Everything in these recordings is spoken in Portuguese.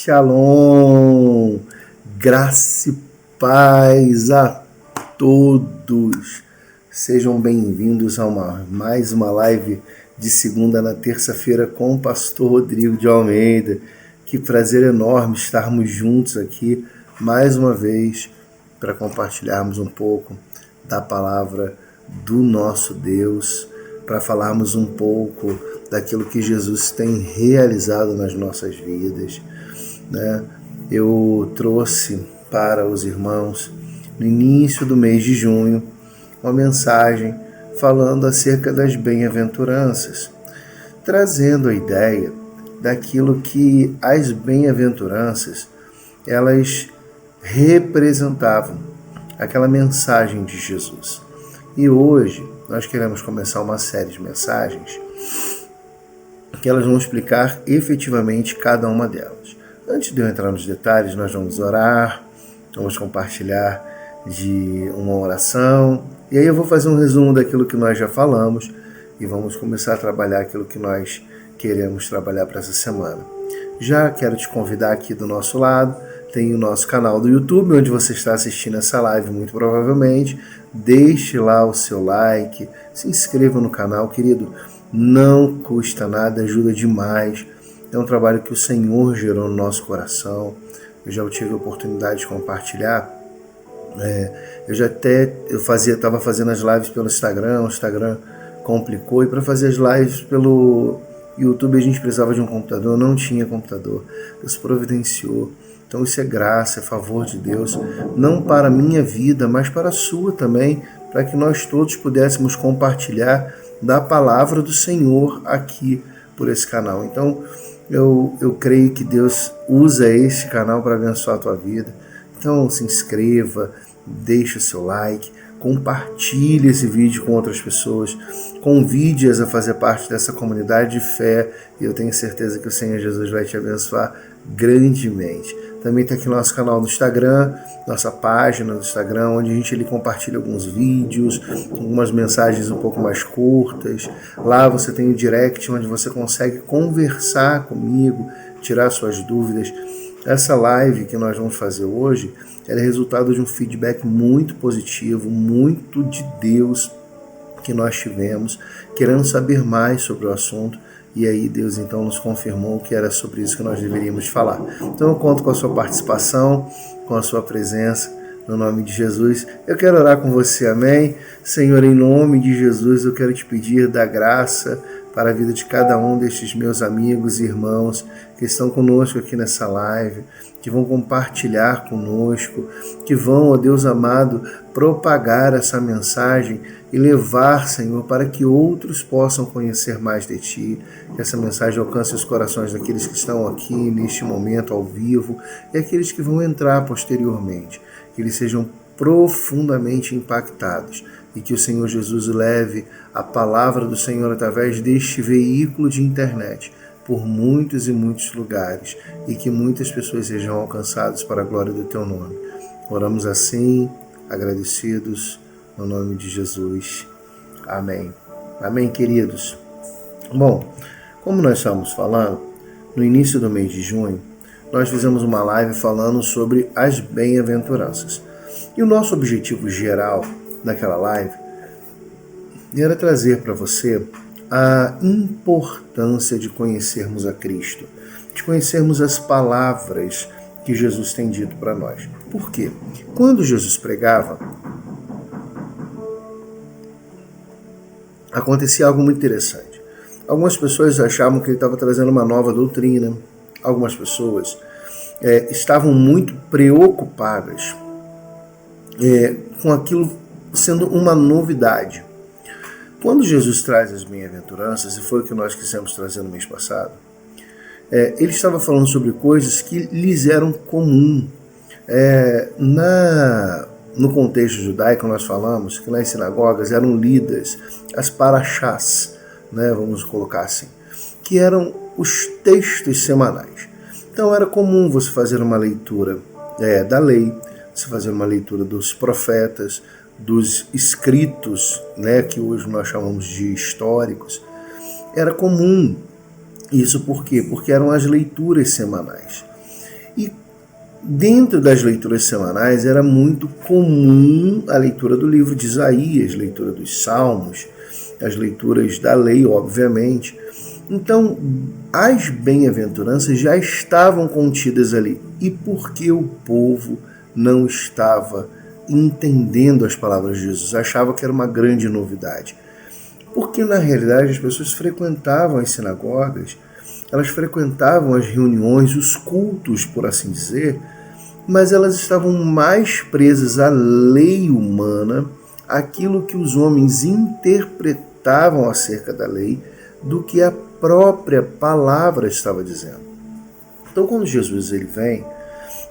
Shalom, graça e paz a todos. Sejam bem-vindos a mais uma live de segunda na terça-feira com o pastor Rodrigo de Almeida. Que prazer enorme estarmos juntos aqui mais uma vez para compartilharmos um pouco da palavra do nosso Deus, para falarmos um pouco daquilo que Jesus tem realizado nas nossas vidas, né? Eu trouxe para os irmãos, no início do mês de junho, uma mensagem falando acerca das bem-aventuranças, trazendo a ideia daquilo que as bem-aventuranças, elas representavam, aquela mensagem de Jesus. E hoje nós queremos começar uma série de mensagens que elas vão explicar efetivamente cada uma delas. Antes de eu entrar nos detalhes, nós vamos orar, vamos compartilhar de uma oração, e aí eu vou fazer um resumo daquilo que nós já falamos e vamos começar a trabalhar aquilo que nós queremos trabalhar para essa semana. Já quero te convidar aqui do nosso lado, tem o nosso canal do YouTube, onde você está assistindo essa live muito provavelmente. Deixe lá o seu like, se inscreva no canal, querido. Não custa nada, ajuda demais. É um trabalho que o Senhor gerou no nosso coração. Eu já tive a oportunidade de compartilhar. Eu estava fazendo as lives pelo Instagram, o Instagram complicou, e para fazer as lives pelo YouTube a gente precisava de um computador, não tinha computador. Deus providenciou. Então isso é graça, é favor de Deus, não para a minha vida, mas para a sua também, para que nós todos pudéssemos compartilhar da palavra do Senhor aqui por esse canal. Então eu creio que Deus usa esse canal para abençoar a tua vida. Então se inscreva, deixe o seu like, compartilhe esse vídeo com outras pessoas, convide-as a fazer parte dessa comunidade de fé, e eu tenho certeza que o Senhor Jesus vai te abençoar grandemente. Também está aqui nosso canal no Instagram, nossa página do Instagram, onde a gente compartilha alguns vídeos, algumas mensagens um pouco mais curtas. Lá você tem o direct, onde você consegue conversar comigo, tirar suas dúvidas. Essa live que nós vamos fazer hoje, ela é resultado de um feedback muito positivo, muito de Deus que nós tivemos, querendo saber mais sobre o assunto. E aí Deus então nos confirmou que era sobre isso que nós deveríamos falar. Então eu conto com a sua participação, com a sua presença, no nome de Jesus. Eu quero orar com você, amém? Senhor, em nome de Jesus, eu quero te pedir da graça para a vida de cada um destes meus amigos e irmãos que estão conosco aqui nessa live, que vão compartilhar conosco, que vão, ó Deus amado, propagar essa mensagem e levar, Senhor, para que outros possam conhecer mais de Ti, que essa mensagem alcance os corações daqueles que estão aqui neste momento ao vivo e aqueles que vão entrar posteriormente, que eles sejam profundamente impactados e que o Senhor Jesus leve a palavra do Senhor através deste veículo de internet por muitos e muitos lugares e que muitas pessoas sejam alcançadas para a glória do Teu nome. Oramos assim, agradecidos, no nome de Jesus. Amém. Amém, queridos. Bom, como nós estamos falando, no início do mês de junho, nós fizemos uma live falando sobre as bem-aventuranças. E o nosso objetivo geral naquela live era trazer para você a importância de conhecermos a Cristo, de conhecermos as palavras que Jesus tem dito para nós. Por quê? Quando Jesus pregava, acontecia algo muito interessante. Algumas pessoas achavam que ele estava trazendo uma nova doutrina, algumas pessoas estavam muito preocupadas com aquilo sendo uma novidade. Quando Jesus traz as bem-aventuranças, e foi o que nós quisemos trazer no mês passado, ele estava falando sobre coisas que lhes eram comum. No contexto judaico, nós falamos que nas sinagogas eram lidas as parashás, né, vamos colocar assim, que eram os textos semanais. Então era comum você fazer uma leitura da lei, você fazer uma leitura dos profetas, dos escritos, né, que hoje nós chamamos de históricos. Era comum isso. Por quê? Porque eram as leituras semanais. E dentro das leituras semanais era muito comum a leitura do livro de Isaías, leitura dos Salmos, as leituras da lei, obviamente. Então, as bem-aventuranças já estavam contidas ali. E por que o povo não estava entendendo as palavras de Jesus? Achava que era uma grande novidade. Porque, na realidade, as pessoas frequentavam as sinagogas, elas frequentavam as reuniões, os cultos, por assim dizer, mas elas estavam mais presas à lei humana, aquilo que os homens interpretavam acerca da lei, do que a própria palavra estava dizendo. Então, quando Jesus ele vem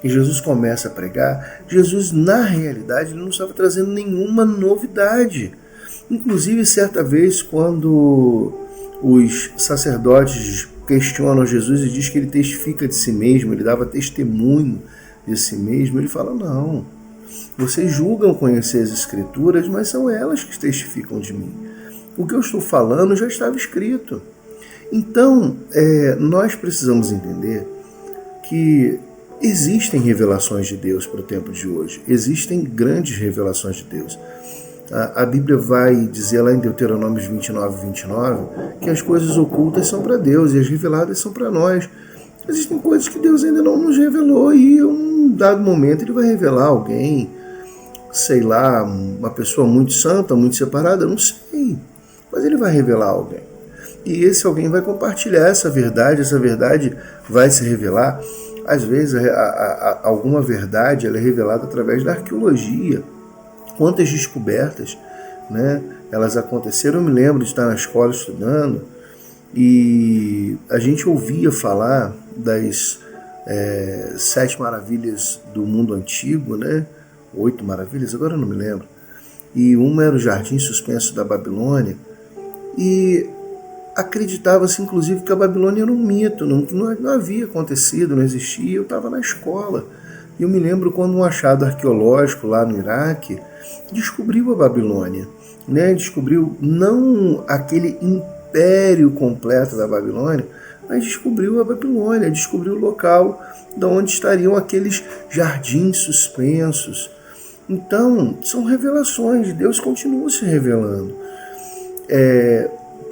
e Jesus começa a pregar, Jesus, na realidade, ele não estava trazendo nenhuma novidade. Inclusive, certa vez, quando os sacerdotes questionam Jesus e diz que ele testifica de si mesmo, ele dava testemunho de si mesmo, ele fala, não, vocês julgam conhecer as Escrituras, mas são elas que testificam de mim. O que eu estou falando já estava escrito. Então, nós precisamos entender que existem revelações de Deus para o tempo de hoje. Existem grandes revelações de Deus. A Bíblia vai dizer lá em Deuteronômio 29, que as coisas ocultas são para Deus e as reveladas são para nós. Existem coisas que Deus ainda não nos revelou e em um dado momento ele vai revelar alguém, sei lá, uma pessoa muito santa, muito separada, não sei. Mas ele vai revelar alguém. E esse alguém vai compartilhar essa verdade vai se revelar. Às vezes, alguma verdade ela é revelada através da arqueologia. Quantas descobertas, né, elas aconteceram. Eu me lembro de estar na escola estudando e a gente ouvia falar das 7 maravilhas do mundo antigo, né? 8 maravilhas, agora eu não me lembro. E uma era o jardim suspenso da Babilônia. E acreditava-se, inclusive, que a Babilônia era um mito, não havia acontecido, não existia. Eu estava na escola. E eu me lembro quando um achado arqueológico lá no Iraque descobriu a Babilônia. Né? Descobriu não aquele império completo da Babilônia, mas descobriu a Babilônia, descobriu o local de onde estariam aqueles jardins suspensos. Então, são revelações, Deus continua se revelando.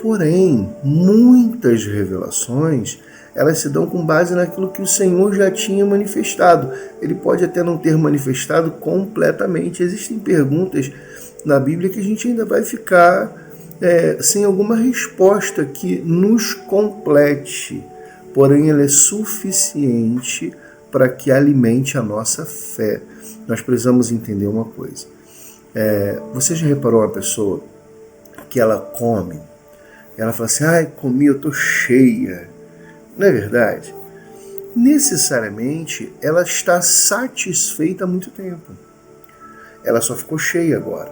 Porém, muitas revelações, elas se dão com base naquilo que o Senhor já tinha manifestado. Ele pode até não ter manifestado completamente. Existem perguntas na Bíblia que a gente ainda vai ficar sem alguma resposta que nos complete. Porém, ela é suficiente para que alimente a nossa fé. Nós precisamos entender uma coisa. Você já reparou uma pessoa que ela come? Ela fala assim, comi, eu estou cheia. Não é verdade? Necessariamente, ela está satisfeita há muito tempo. Ela só ficou cheia agora.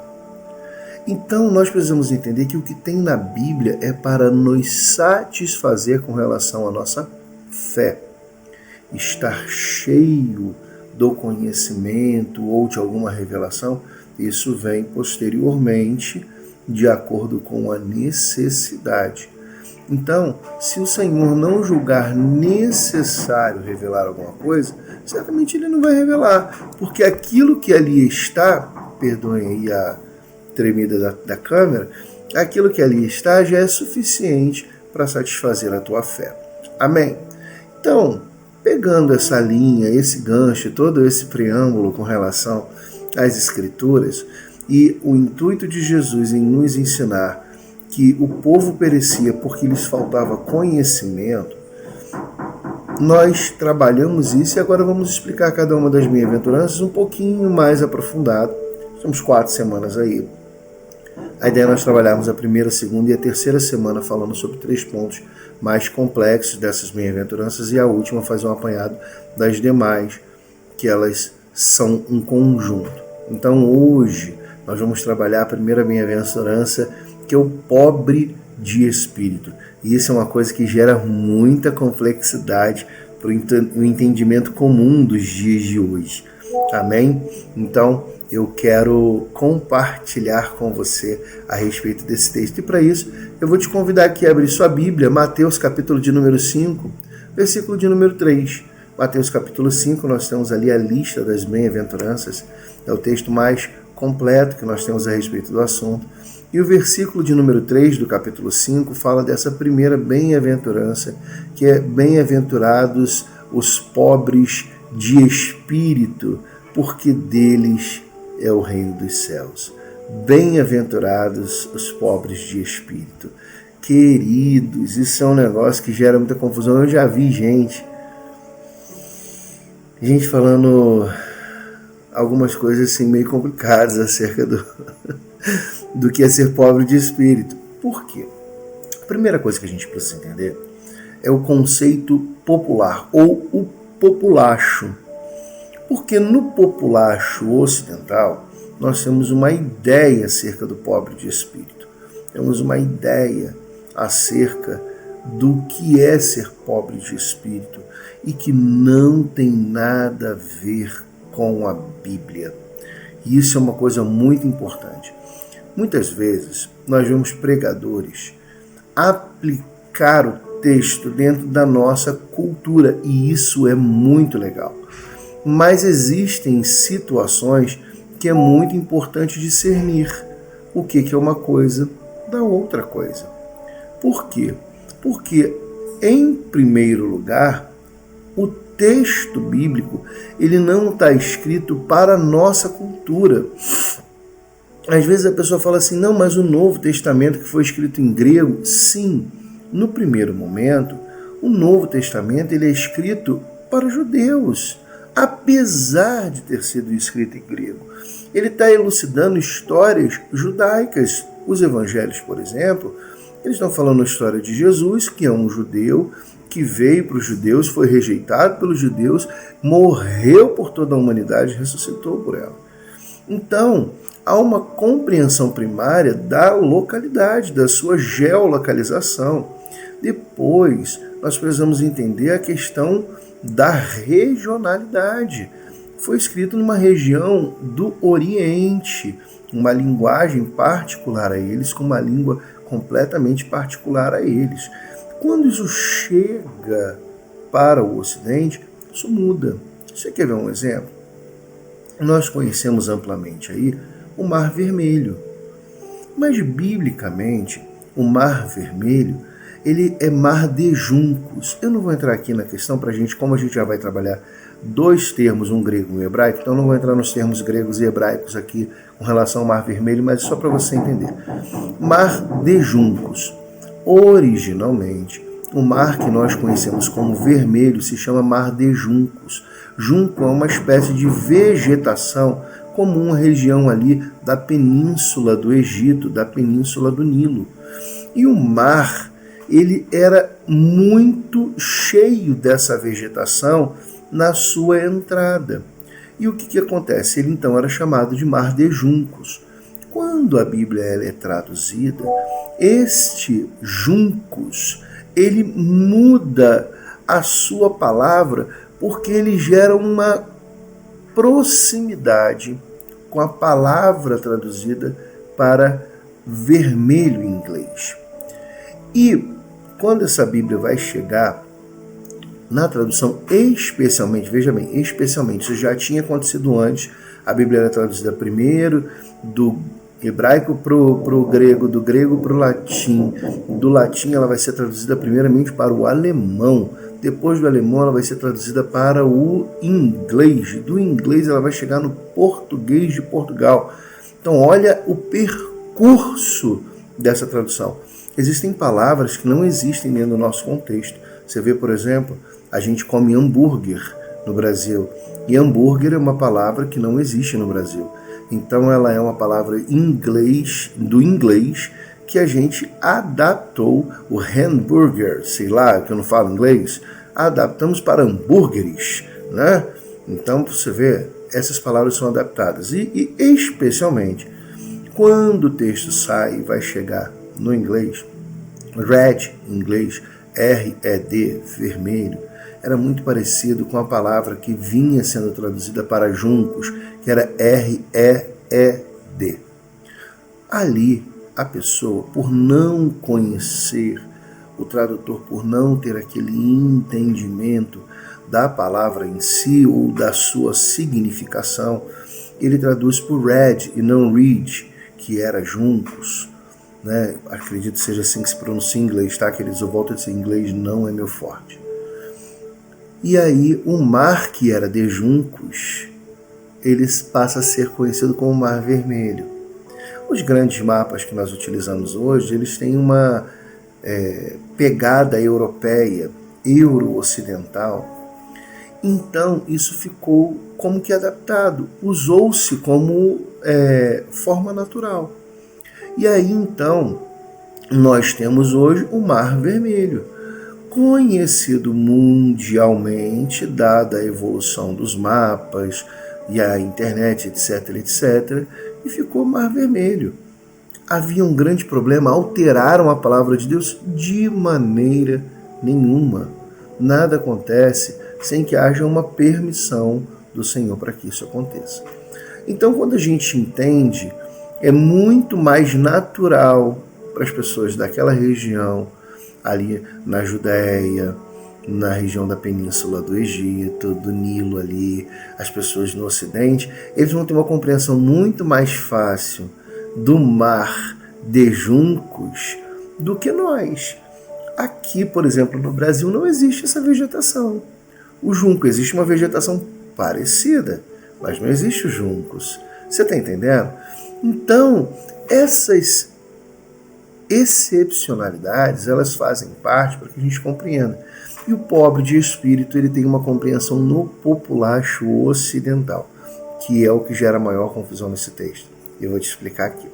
Então, nós precisamos entender que o que tem na Bíblia é para nos satisfazer com relação à nossa fé. Estar cheio do conhecimento ou de alguma revelação, isso vem posteriormente, de acordo com a necessidade. Então, se o Senhor não julgar necessário revelar alguma coisa, certamente Ele não vai revelar, porque aquilo que ali está, perdoem aí a tremida da câmera, aquilo que ali está já é suficiente para satisfazer a tua fé. Amém? Então, pegando essa linha, esse gancho, todo esse preâmbulo com relação às Escrituras, e o intuito de Jesus em nos ensinar que o povo perecia porque lhes faltava conhecimento, nós trabalhamos isso e agora vamos explicar cada uma das bem-aventuranças um pouquinho mais aprofundado. Temos 4 semanas aí. A ideia é nós trabalharmos a primeira, a segunda e a terceira semana falando sobre 3 pontos mais complexos dessas bem-aventuranças e a última fazer um apanhado das demais, que elas são um conjunto. Então hoje nós vamos trabalhar a primeira bem-aventurança, que é o pobre de espírito. E isso é uma coisa que gera muita complexidade para o entendimento comum dos dias de hoje. Amém? Então, eu quero compartilhar com você a respeito desse texto. E para isso, eu vou te convidar aqui a abrir sua Bíblia, Mateus capítulo de número 5, versículo de número 3. Mateus capítulo 5, nós temos ali a lista das bem-aventuranças, é o texto mais completo que nós temos a respeito do assunto. E o versículo de número 3 do capítulo 5 fala dessa primeira bem-aventurança, que é bem-aventurados os pobres de espírito, porque deles é o reino dos céus. Bem-aventurados os pobres de espírito. Queridos, isso é um negócio que gera muita confusão. Eu já vi gente falando algumas coisas assim meio complicadas acerca do que é ser pobre de espírito. Por quê? A primeira coisa que a gente precisa entender é o conceito popular, ou o populacho. Porque no populacho ocidental, nós temos uma ideia acerca do pobre de espírito. Temos uma ideia acerca do que é ser pobre de espírito e que não tem nada a ver com a Bíblia. E isso é uma coisa muito importante. Muitas vezes nós vemos pregadores aplicar o texto dentro da nossa cultura e isso é muito legal. Mas existem situações que é muito importante discernir o que é uma coisa da outra coisa. Por quê? Porque, em primeiro lugar, o texto bíblico ele não está escrito para a nossa cultura. Às vezes a pessoa fala assim, não, mas o Novo Testamento que foi escrito em grego, sim, no primeiro momento, o Novo Testamento ele é escrito para os judeus, apesar de ter sido escrito em grego. Ele está elucidando histórias judaicas. Os evangelhos, por exemplo, eles estão falando a história de Jesus, que é um judeu, que veio para os judeus, foi rejeitado pelos judeus, morreu por toda a humanidade e ressuscitou por ela. Então, há uma compreensão primária da localidade, da sua geolocalização. Depois, nós precisamos entender a questão da regionalidade. Foi escrito numa região do Oriente, uma linguagem particular a eles, com uma língua completamente particular a eles. Quando isso chega para o Ocidente, isso muda. Você quer ver um exemplo? Nós conhecemos amplamente aí o Mar Vermelho. Mas, biblicamente, o Mar Vermelho, ele é mar de juncos. Eu não vou entrar aqui na questão para a gente, como a gente já vai trabalhar dois termos, um grego e um hebraico, então não vou entrar nos termos gregos e hebraicos aqui com relação ao Mar Vermelho, mas só para você entender. Mar de juncos. Originalmente, o mar que nós conhecemos como vermelho se chama Mar de Juncos. Junco é uma espécie de vegetação comum à região ali da península do Egito, da península do Nilo. E o mar, ele era muito cheio dessa vegetação na sua entrada. E o que acontece? Ele então era chamado de Mar de Juncos. Quando a Bíblia é traduzida, este juncos, ele muda a sua palavra porque ele gera uma proximidade com a palavra traduzida para vermelho em inglês. E quando essa Bíblia vai chegar na tradução, especialmente, veja bem, especialmente, isso já tinha acontecido antes, a Bíblia era traduzida primeiro do hebraico para o grego, do grego para o latim. Do latim ela vai ser traduzida primeiramente para o alemão. Depois do alemão ela vai ser traduzida para o inglês. Do inglês ela vai chegar no português de Portugal. Então olha o percurso dessa tradução. Existem palavras que não existem dentro do nosso contexto. Você vê, por exemplo, a gente come hambúrguer no Brasil. E hambúrguer é uma palavra que não existe no Brasil. Então ela é uma palavra do inglês que a gente adaptou, o hamburger, sei lá, que eu não falo inglês, adaptamos para hambúrgueres, né? Então você vê, essas palavras são adaptadas. E especialmente, quando o texto sai e vai chegar no inglês, red em inglês, R-E-D, vermelho, era muito parecido com a palavra que vinha sendo traduzida para juncos, que era R-E-E-D. Ali, a pessoa, por não conhecer, o tradutor, por não ter aquele entendimento da palavra em si ou da sua significação, ele traduz por red e não reed, que era juncos, né? Acredito que seja assim que se pronuncia em inglês, tá, queridos? Eu volto a dizer, inglês não é meu forte. E aí o mar que era de juncos, ele passa a ser conhecido como Mar Vermelho. Os grandes mapas que nós utilizamos hoje, eles têm uma pegada europeia, euro-ocidental. Então isso ficou como que adaptado, usou-se como forma natural. E aí então nós temos hoje o Mar Vermelho, conhecido mundialmente, dada a evolução dos mapas e a internet, etc, etc, e ficou Mar Vermelho. Havia um grande problema, alteraram a palavra de Deus? De maneira nenhuma. Nada acontece sem que haja uma permissão do Senhor para que isso aconteça. Então, quando a gente entende, é muito mais natural para as pessoas daquela região, ali na Judéia, na região da península do Egito, do Nilo ali, as pessoas no Ocidente, eles vão ter uma compreensão muito mais fácil do mar de juncos do que nós. Aqui, por exemplo, no Brasil não existe essa vegetação. O junco, existe uma vegetação parecida, mas não existe os juncos. Você está entendendo? Então, essas excepcionalidades, elas fazem parte para que a gente compreenda. E o pobre de espírito, ele tem uma compreensão no populacho ocidental, que é o que gera maior confusão nesse texto. Eu vou te explicar aqui.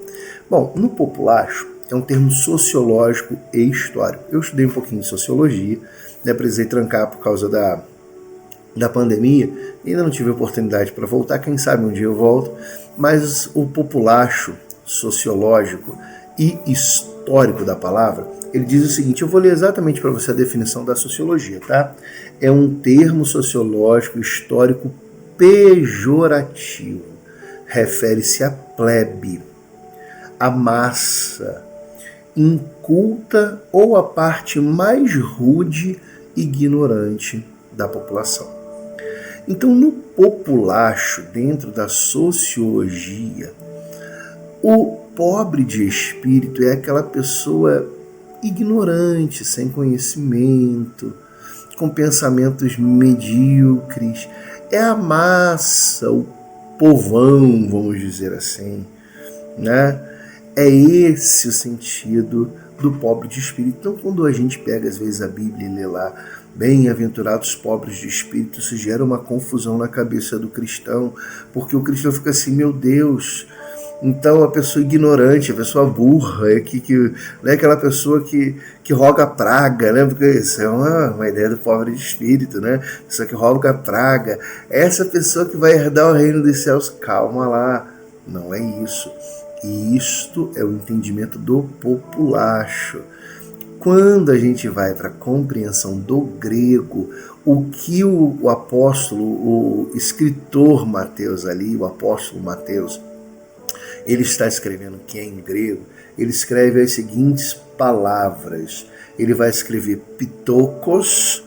Bom, no populacho é um termo sociológico e histórico. Eu estudei um pouquinho de sociologia, né, precisei trancar por causa da pandemia, ainda não tive oportunidade para voltar, quem sabe um dia eu volto, mas o populacho sociológico e histórico da palavra, ele diz o seguinte, eu vou ler exatamente para você a definição da sociologia, tá? É um termo sociológico histórico pejorativo, refere-se à plebe, à massa, inculta ou à parte mais rude e ignorante da população. Então, no populacho, dentro da sociologia, o pobre de espírito é aquela pessoa ignorante, sem conhecimento, com pensamentos medíocres. É a massa, o povão, vamos dizer assim, né? É esse o sentido do pobre de espírito. Então, quando a gente pega, às vezes, a Bíblia e lê lá, bem-aventurados pobres de espírito, isso gera uma confusão na cabeça do cristão, porque o cristão fica assim, meu Deus, então a pessoa ignorante, a pessoa burra, não é aquela pessoa que roga praga, né? Porque isso é uma ideia do pobre de espírito, né? Pessoa que roga praga, essa pessoa que vai herdar o reino dos céus, calma lá, não é isso. E isto é o entendimento do populacho. Quando a gente vai para a compreensão do grego, o que o apóstolo, o escritor Mateus ali, o apóstolo Mateus, ele está escrevendo que é em grego, ele escreve as seguintes palavras. Ele vai escrever pitokos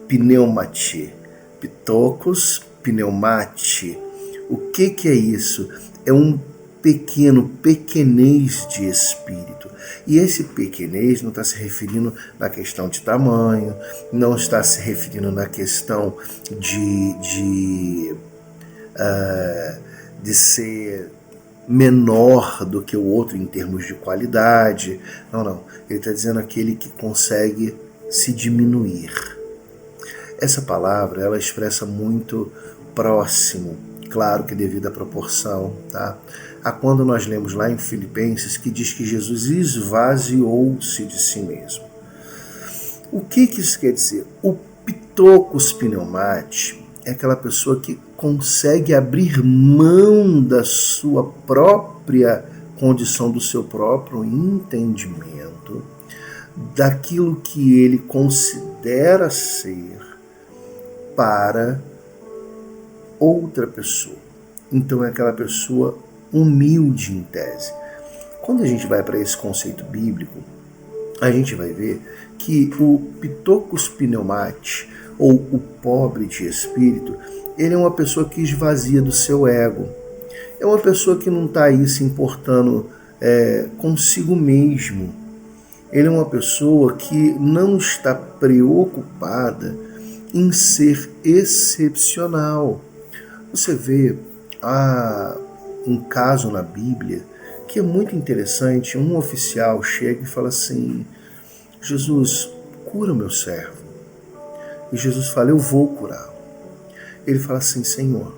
pneumati. Pitokos pneumati. O que é isso? É um pequenez de espírito. E esse pequenez não está se referindo na questão de tamanho, não está se referindo na questão de ser menor do que o outro em termos de qualidade. Não. Ele está dizendo aquele que consegue se diminuir. Essa palavra, ela expressa muito próximo, claro que devido à proporção, tá? A quando nós lemos lá em Filipenses que diz que Jesus esvaziou-se de si mesmo. O que isso quer dizer? O pitokos pneumati é aquela pessoa que consegue abrir mão da sua própria condição, do seu próprio entendimento, daquilo que ele considera ser para outra pessoa. Então é aquela pessoa humilde em tese. Quando a gente vai para esse conceito bíblico, a gente vai ver que o ptocos pneumati, ou o pobre de espírito, ele é uma pessoa que esvazia do seu ego. É uma pessoa que não está aí se importando consigo mesmo. Ele é uma pessoa que não está preocupada em ser excepcional. Você vê um caso na Bíblia que é muito interessante. Um oficial chega e fala assim: Jesus, cura o meu servo. E Jesus fala: eu vou curá-lo. Ele fala assim: Senhor,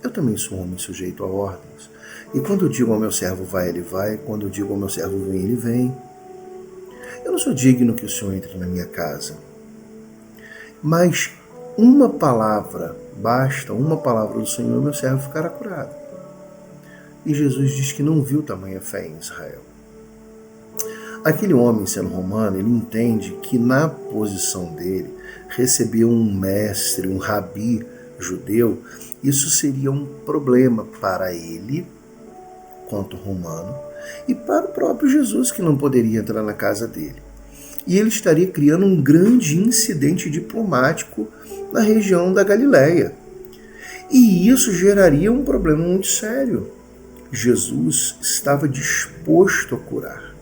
eu também sou um homem sujeito a ordens. E quando eu digo ao meu servo vai, ele vai. Quando eu digo ao meu servo vem, ele vem. Eu não sou digno que o Senhor entre na minha casa. Mas uma palavra, basta uma palavra do Senhor, meu servo ficará curado. E Jesus diz que não viu tamanha fé em Israel. Aquele homem, sendo romano, ele entende que na posição dele, receber um mestre, um rabi judeu, isso seria um problema para ele, quanto romano, e para o próprio Jesus, que não poderia entrar na casa dele. E ele estaria criando um grande incidente diplomático na região da Galileia. E isso geraria um problema muito sério. Jesus estava disposto a curar.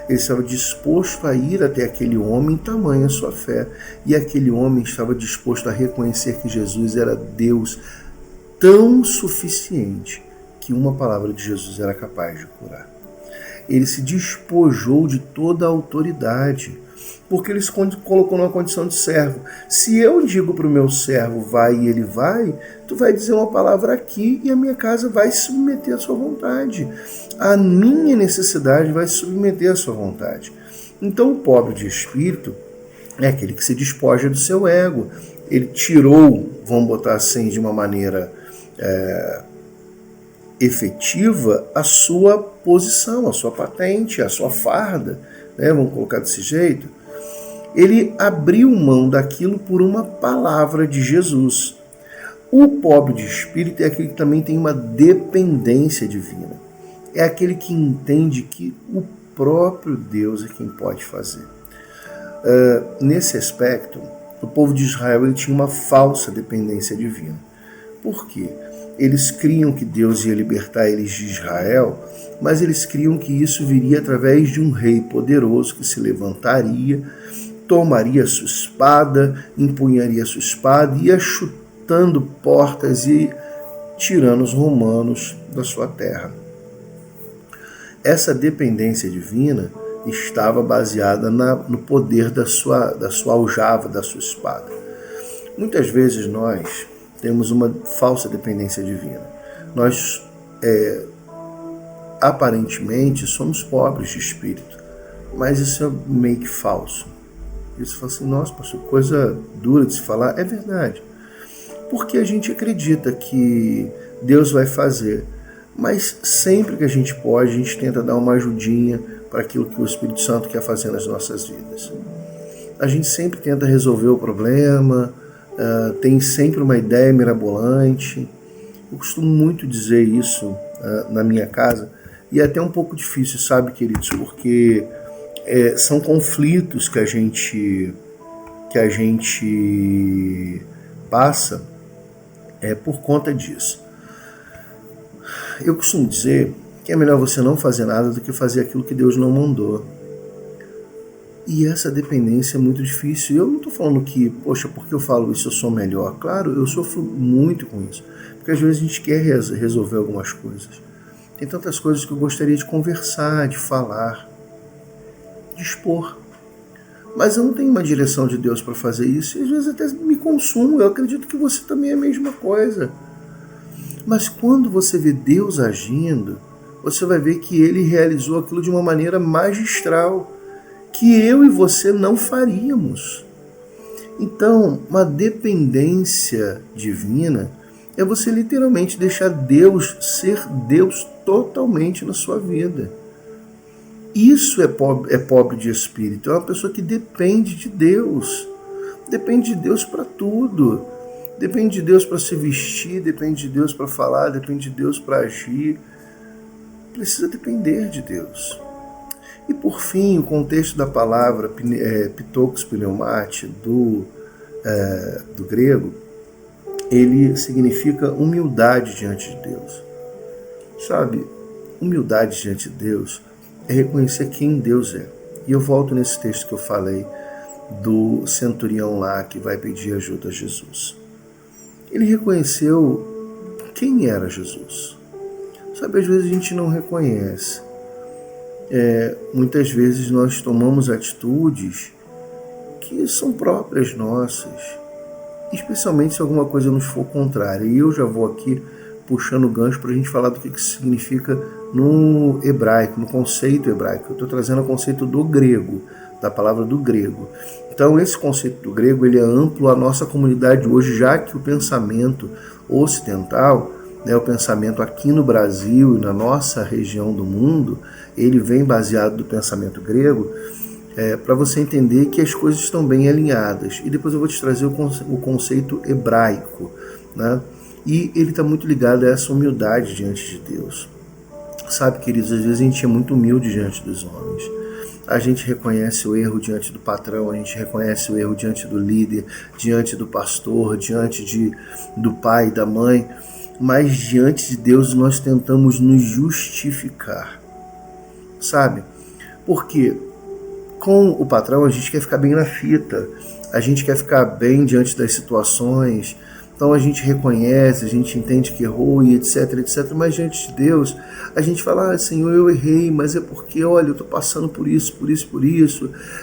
Ele estava disposto a ir até aquele homem, tamanha sua fé. E aquele homem estava disposto a reconhecer que Jesus era Deus tão suficiente que uma palavra de Jesus era capaz de curar. Ele se despojou de toda a autoridade, porque ele se colocou numa condição de servo. Se eu digo para o meu servo vai e ele vai, tu vai dizer uma palavra aqui e a minha casa vai se submeter à sua vontade. A minha necessidade vai se submeter à sua vontade. Então o pobre de espírito é aquele que se despoja do seu ego. Ele tirou, vamos botar assim de uma maneira efetiva, a sua posição, a sua patente, a sua farda, né? Vamos colocar desse jeito. Ele abriu mão daquilo por uma palavra de Jesus. O pobre de espírito é aquele que também tem uma dependência divina. É aquele que entende que o próprio Deus é quem pode fazer. Nesse aspecto, o povo de Israel ele tinha uma falsa dependência divina. Por quê? Eles criam que Deus ia libertar eles de Israel, mas eles criam que isso viria através de um rei poderoso que se levantaria, tomaria sua espada, empunharia sua espada, ia chutando portas e tirando os romanos da sua terra. Essa dependência divina estava baseada no poder da sua aljava, da sua espada. Muitas vezes nós temos uma falsa dependência divina. Nós, aparentemente, somos pobres de espírito, mas isso é meio que falso. Isso fala assim: nossa, pastor, coisa dura de se falar. É verdade. Porque a gente acredita que Deus vai fazer, mas sempre que a gente pode, a gente tenta dar uma ajudinha para aquilo que o Espírito Santo quer fazer nas nossas vidas. A gente sempre tenta resolver o problema, tem sempre uma ideia mirabolante. Eu costumo muito dizer isso na minha casa, e é até um pouco difícil, sabe, queridos, porque são conflitos que a gente passa por conta disso. Eu costumo dizer que é melhor você não fazer nada do que fazer aquilo que Deus não mandou. E essa dependência é muito difícil. Eu não estou falando que, poxa, porque eu falo isso eu sou melhor. Claro, eu sofro muito com isso. Porque às vezes a gente quer resolver algumas coisas. Tem tantas coisas que eu gostaria de conversar, de falar, de expor. Mas eu não tenho uma direção de Deus para fazer isso. E às vezes até me consumo. Eu acredito que você também é a mesma coisa. Mas quando você vê Deus agindo, você vai ver que Ele realizou aquilo de uma maneira magistral, que eu e você não faríamos. Então, uma dependência divina é você literalmente deixar Deus ser Deus totalmente na sua vida. Isso é pobre de espírito, é uma pessoa que depende de Deus. Depende de Deus para tudo. Depende de Deus para se vestir, depende de Deus para falar, depende de Deus para agir. Precisa depender de Deus. E por fim, o contexto da palavra pitokos pneumati do grego, ele significa humildade diante de Deus. Sabe, humildade diante de Deus é reconhecer quem Deus é. E eu volto nesse texto que eu falei do centurião lá que vai pedir ajuda a Jesus. Ele reconheceu quem era Jesus. Sabe, às vezes a gente não reconhece. Muitas vezes nós tomamos atitudes que são próprias nossas, especialmente se alguma coisa nos for contrária. E eu já vou aqui puxando o gancho para a gente falar do que isso significa no hebraico, no conceito hebraico. Eu estou trazendo o conceito do grego, da palavra do grego. Então esse conceito do grego ele é amplo à nossa comunidade hoje, já que o pensamento ocidental, o pensamento aqui no Brasil e na nossa região do mundo, ele vem baseado do pensamento grego, para você entender que as coisas estão bem alinhadas. E depois eu vou te trazer o conceito hebraico, né? E ele está muito ligado a essa humildade diante de Deus. Sabe, queridos, às vezes a gente é muito humilde diante dos homens. A gente reconhece o erro diante do patrão, a gente reconhece o erro diante do líder, diante do pastor, diante do pai, da mãe, mas diante de Deus nós tentamos nos justificar, sabe? Porque com o patrão a gente quer ficar bem na fita, a gente quer ficar bem diante das situações, então a gente reconhece, a gente entende que errou e etc, etc, mas diante de Deus a gente fala, Senhor, eu errei, mas é porque, olha, eu estou passando por isso,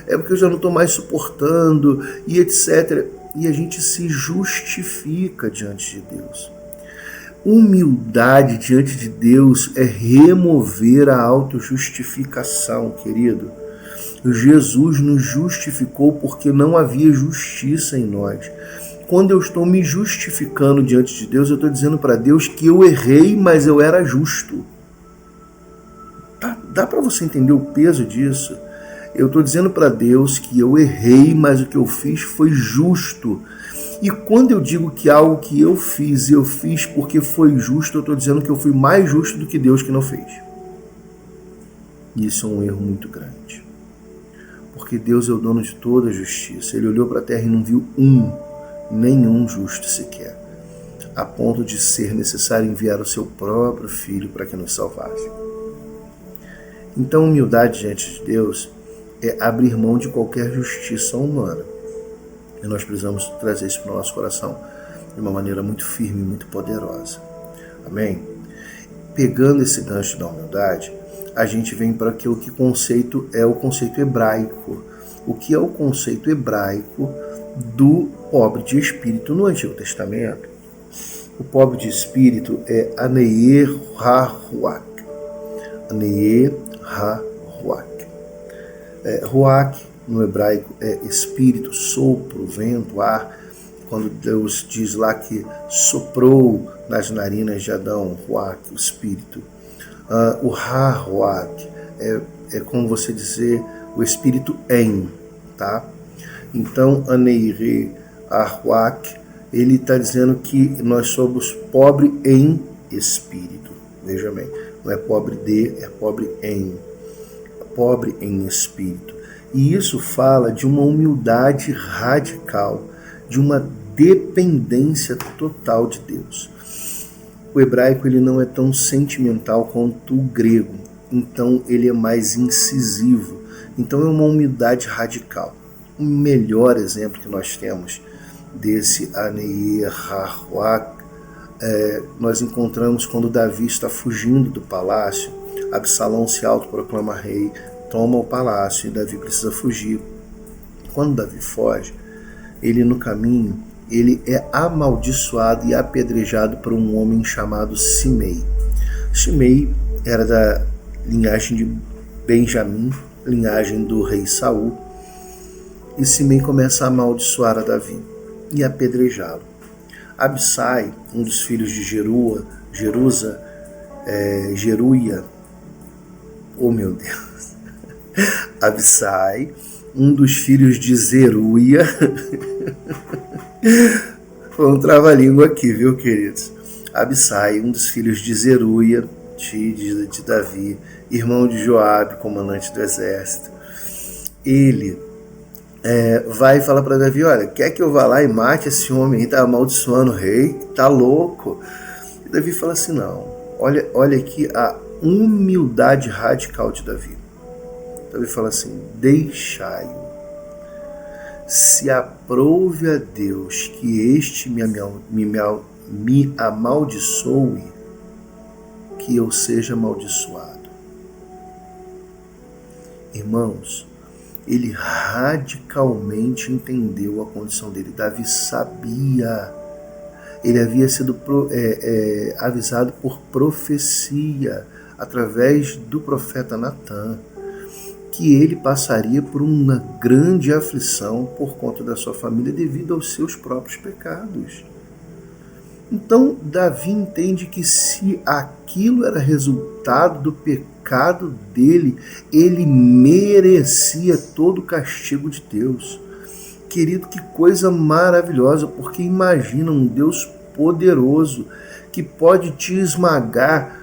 é porque eu já não estou mais suportando e etc, e a gente se justifica diante de Deus. Humildade diante de Deus é remover a autojustificação, querido. Jesus nos justificou porque não havia justiça em nós. Quando eu estou me justificando diante de Deus, eu estou dizendo para Deus que eu errei, mas eu era justo. Dá para você entender o peso disso? Eu estou dizendo para Deus que eu errei, mas o que eu fiz foi justo. E quando eu digo que algo que eu fiz porque foi justo, eu estou dizendo que eu fui mais justo do que Deus que não fez. E isso é um erro muito grande. Porque Deus é o dono de toda a justiça. Ele olhou para a terra e não viu nenhum justo sequer, a ponto de ser necessário enviar o seu próprio Filho para que nos salvasse. Então, humildade diante de Deus é abrir mão de qualquer justiça humana. E nós precisamos trazer isso para o nosso coração de uma maneira muito firme e muito poderosa. Amém? Pegando esse gancho da humildade, a gente vem para que o conceito é o conceito hebraico. O que é o conceito hebraico do pobre de espírito no Antigo Testamento? O pobre de espírito é Aneir Ha-Ruach. Aneir Ha-Ruach. Ruach no hebraico é espírito, sopro, vento, ar. Quando Deus diz lá que soprou nas narinas de Adão, Ruach, o espírito. O Ha-Ruach é como você dizer o espírito em, tá? Então, Aneir Ha-Ruach, ele está dizendo que nós somos pobre em espírito. Veja bem, não é pobre de, é pobre em espírito. E isso fala de uma humildade radical, de uma dependência total de Deus. O hebraico ele não é tão sentimental quanto o grego, então ele é mais incisivo. Então é uma humildade radical. O melhor exemplo que nós temos desse Aneir Ha-Ruach nós encontramos quando Davi está fugindo do palácio. Absalão se autoproclama rei, toma o palácio e Davi precisa fugir. Quando Davi foge, ele no caminho, ele é amaldiçoado e apedrejado por um homem chamado Simei. Simei era da linhagem de Benjamim, linhagem do rei Saul, e Simei começa a amaldiçoar a Davi e apedrejá-lo. Absai, um dos filhos de Geruia, oh meu Deus, Absai, um dos filhos de Zeruia, foi um trava-língua aqui, viu, queridos? Absai, um dos filhos de Zeruia, amante de Davi, irmão de Joabe, comandante do exército. Ele vai falar para Davi, olha, quer que eu vá lá e mate esse homem que está amaldiçoando o rei? Tá louco? E Davi fala assim, não, olha aqui a humildade radical de Davi. Davi fala assim, deixai-o. Se aprouve a Deus que este me amaldiçoe, que eu seja amaldiçoado. Irmãos, ele radicalmente entendeu a condição dele. Davi sabia, ele havia sido avisado por profecia, através do profeta Natã, que ele passaria por uma grande aflição por conta da sua família devido aos seus próprios pecados. Então, Davi entende que se aquilo era resultado do pecado dele, ele merecia todo o castigo de Deus. Querido, que coisa maravilhosa, porque imagina um Deus poderoso que pode te esmagar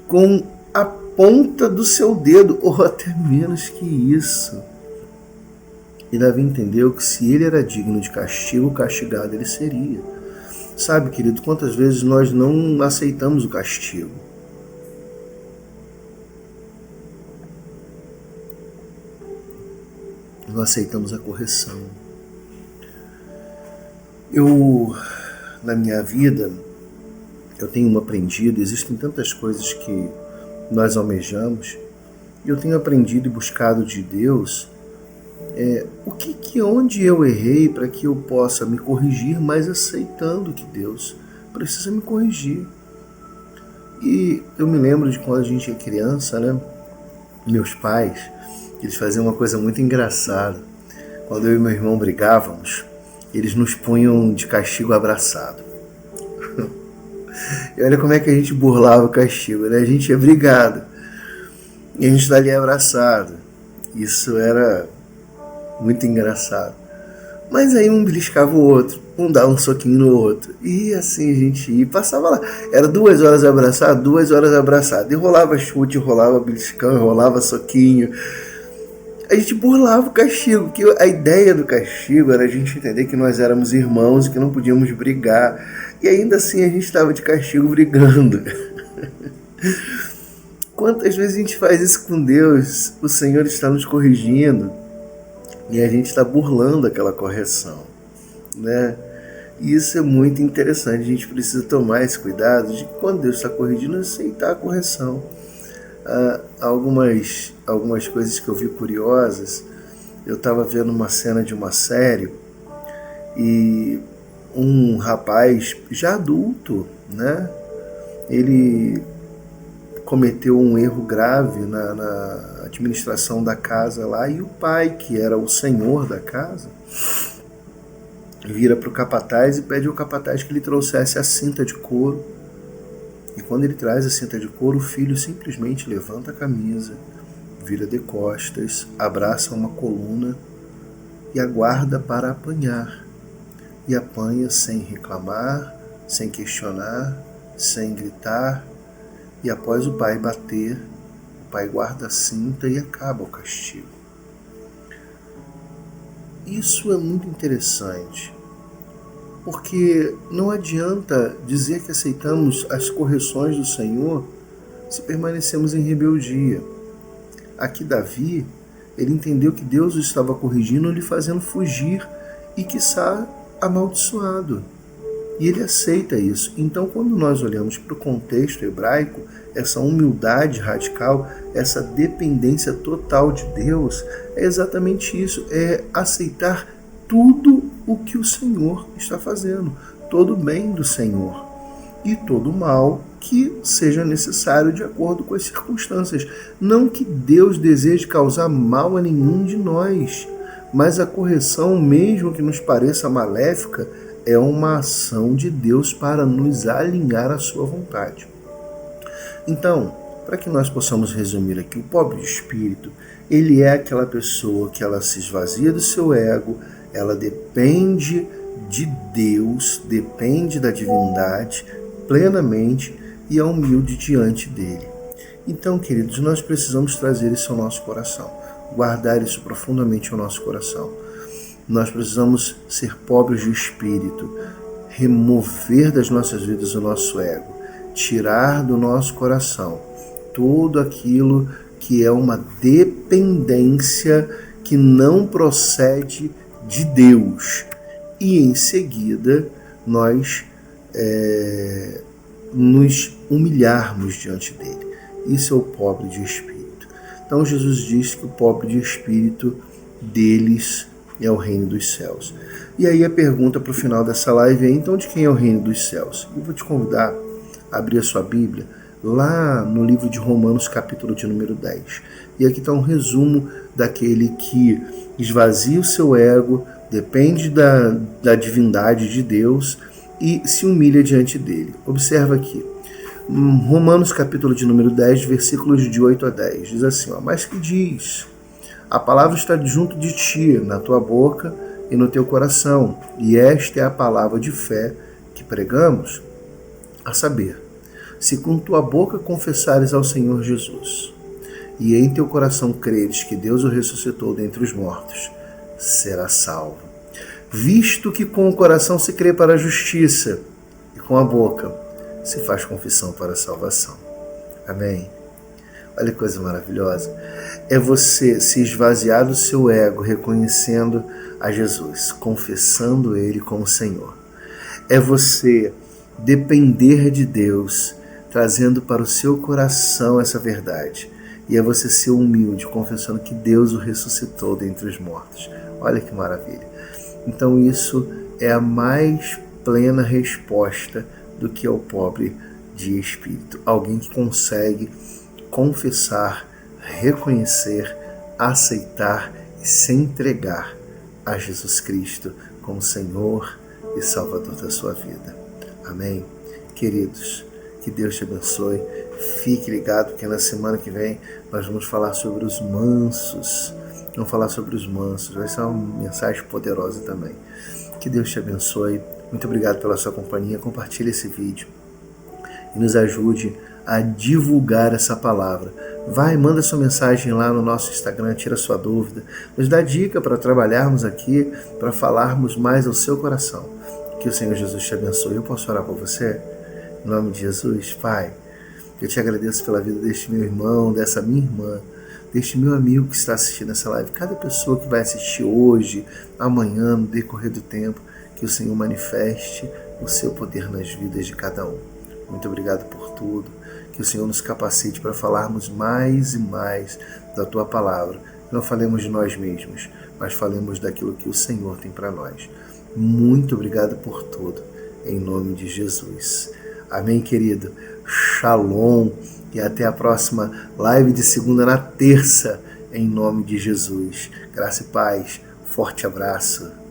com a ponta do seu dedo, ou até menos que isso. E Davi entendeu que se ele era digno de castigo, castigado ele seria. Sabe, querido, quantas vezes nós não aceitamos o castigo? Não aceitamos a correção. Na minha vida, eu tenho aprendido, existem tantas coisas que nós almejamos, e eu tenho aprendido e buscado de Deus onde eu errei para que eu possa me corrigir, mas aceitando que Deus precisa me corrigir. E eu me lembro de quando a gente é criança, né? Meus pais, eles faziam uma coisa muito engraçada. Quando eu e meu irmão brigávamos, eles nos punham de castigo abraçado. E olha como é que a gente burlava o castigo, né? A gente ia brigado e a gente está ali abraçado. Isso era muito engraçado. Mas aí um beliscava o outro, um dava um soquinho no outro. E assim a gente ia, passava lá. Era 2 horas abraçado, 2 horas abraçado. E rolava chute, rolava beliscão, rolava soquinho. A gente burlava o castigo, porque a ideia do castigo era a gente entender que nós éramos irmãos e que não podíamos brigar. E ainda assim a gente estava de castigo brigando. Quantas vezes a gente faz isso com Deus? O Senhor está nos corrigindo e a gente está burlando aquela correção, né? E isso é muito interessante. A gente precisa tomar esse cuidado de que quando Deus está corrigindo, aceitar a correção. Algumas coisas que eu vi curiosas. Eu estava vendo uma cena de uma série e um rapaz já adulto, né? Ele cometeu um erro grave na administração da casa lá, e o pai, que era o senhor da casa, vira para o capataz e pede ao capataz que lhe trouxesse a cinta de couro. E quando ele traz a cinta de couro, o filho simplesmente levanta a camisa, vira de costas, abraça uma coluna e aguarda para apanhar. E apanha sem reclamar, sem questionar, sem gritar. E após o pai bater, o pai guarda a cinta e acaba o castigo. Isso é muito interessante, porque não adianta dizer que aceitamos as correções do Senhor se permanecemos em rebeldia. Aqui Davi, ele entendeu que Deus o estava corrigindo, lhe fazendo fugir e quiçá amaldiçoado. E ele aceita isso. Então, quando nós olhamos para o contexto hebraico, essa humildade radical, essa dependência total de Deus, é exatamente isso, é aceitar tudo o que o Senhor está fazendo, todo o bem do Senhor e todo o mal que seja necessário de acordo com as circunstâncias. Não que Deus deseje causar mal a nenhum de nós, mas a correção, mesmo que nos pareça maléfica, é uma ação de Deus para nos alinhar à sua vontade. Então, para que nós possamos resumir aqui, o pobre de espírito, ele é aquela pessoa que ela se esvazia do seu ego, ela depende de Deus, depende da divindade plenamente e é humilde diante dele. Então, queridos, nós precisamos trazer isso ao nosso coração, guardar isso profundamente ao nosso coração. Nós precisamos ser pobres de espírito, remover das nossas vidas o nosso ego, tirar do nosso coração tudo aquilo que é uma dependência que não procede de Deus. E em seguida nós nos humilharmos diante dele. Isso é o pobre de espírito. Então Jesus disse que o pobre de espírito deles é o reino dos céus. E aí a pergunta para o final dessa live é: então de quem é o reino dos céus? Eu vou te convidar a abrir a sua Bíblia lá no livro de Romanos, capítulo de número 10. E aqui está um resumo daquele que esvazia o seu ego, depende da divindade de Deus e se humilha diante dele. Observa aqui, Romanos capítulo de número 10, versículos de 8 a 10, diz assim: mas que diz, a palavra está junto de ti, na tua boca e no teu coração, e esta é a palavra de fé que pregamos, a saber, se com tua boca confessares ao Senhor Jesus, e em teu coração creres que Deus o ressuscitou dentre os mortos, serás salvo. Visto que com o coração se crê para a justiça, e com a boca se faz confissão para a salvação. Amém? Olha que coisa maravilhosa. É você se esvaziar do seu ego, reconhecendo a Jesus, confessando Ele como Senhor. É você depender de Deus, trazendo para o seu coração essa verdade. E é você ser humilde, confessando que Deus o ressuscitou dentre os mortos. Olha que maravilha. Então isso é a mais plena resposta do que é o pobre de espírito. Alguém que consegue confessar, reconhecer, aceitar e se entregar a Jesus Cristo como Senhor e Salvador da sua vida. Amém? Queridos, que Deus te abençoe. Fique ligado, porque na semana que vem nós vamos falar sobre os mansos. Vamos falar sobre os mansos. Vai ser uma mensagem poderosa também. Que Deus te abençoe. Muito obrigado pela sua companhia. Compartilhe esse vídeo e nos ajude a divulgar essa palavra. Vai, manda sua mensagem lá no nosso Instagram, tira sua dúvida. Nos dá dica para trabalharmos aqui, para falarmos mais ao seu coração. Que o Senhor Jesus te abençoe. Eu posso orar por você? Em nome de Jesus, Pai, eu te agradeço pela vida deste meu irmão, dessa minha irmã, deste meu amigo que está assistindo essa live, cada pessoa que vai assistir hoje, amanhã, no decorrer do tempo, que o Senhor manifeste o seu poder nas vidas de cada um. Muito obrigado por tudo, que o Senhor nos capacite para falarmos mais e mais da Tua Palavra. Não falemos de nós mesmos, mas falemos daquilo que o Senhor tem para nós. Muito obrigado por tudo, em nome de Jesus. Amém, querido? Shalom e até a próxima live de segunda na terça, em nome de Jesus. Graça e paz. Forte abraço.